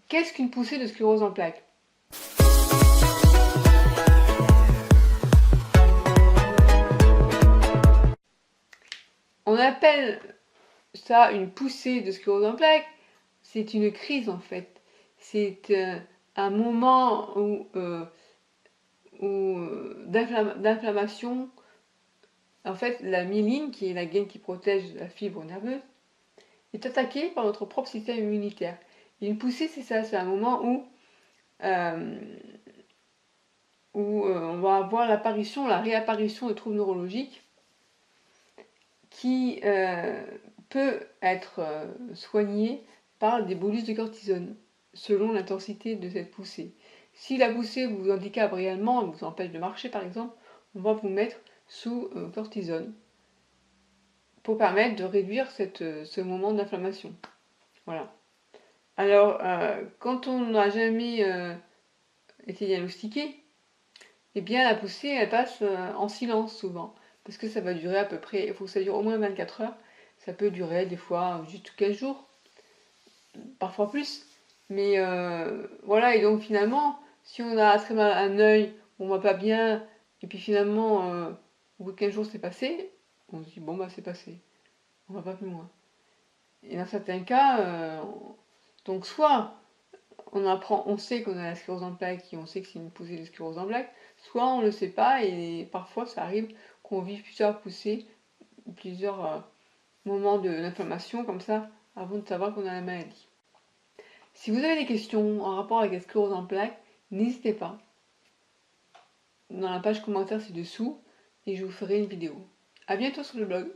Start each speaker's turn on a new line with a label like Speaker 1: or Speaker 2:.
Speaker 1: Qu'est-ce qu'une poussée de sclérose en plaques? On appelle ça une poussée de sclérose en plaques. C'est une crise en fait. C'est un moment d'inflammation. En fait, la myéline, qui est la gaine qui protège la fibre nerveuse, est attaquée par notre propre système immunitaire. Et une poussée, c'est ça, c'est un moment où on va avoir l'apparition, la réapparition de troubles neurologiques qui peut être soigné par des bolus de cortisone, selon l'intensité de cette poussée. Si la poussée vous handicape réellement, vous empêche de marcher par exemple, on va vous mettre sous cortisone pour permettre de réduire ce moment d'inflammation. Voilà. Alors, quand on n'a jamais été diagnostiqué, eh bien la poussée, elle passe en silence souvent. Parce que ça va durer à peu près, il faut que ça dure au moins 24 heures. Ça peut durer des fois juste 15 jours, parfois plus. Mais voilà, et donc finalement, si on a très mal à un œil, on va pas bien, et puis finalement, au bout de 15 jours c'est passé, on se dit bon bah c'est passé, on va pas plus loin. Et dans certains cas, donc soit on sait qu'on a la sclérose en plaques et on sait que c'est une poussée de sclérose en plaques, soit on ne le sait pas et parfois ça arrive qu'on vive plusieurs poussées, plusieurs moments d'inflammation comme ça avant de savoir qu'on a la maladie. Si vous avez des questions en rapport avec la sclérose en plaques, n'hésitez pas. Dans la page commentaire ci-dessous et je vous ferai une vidéo. A bientôt sur le blog.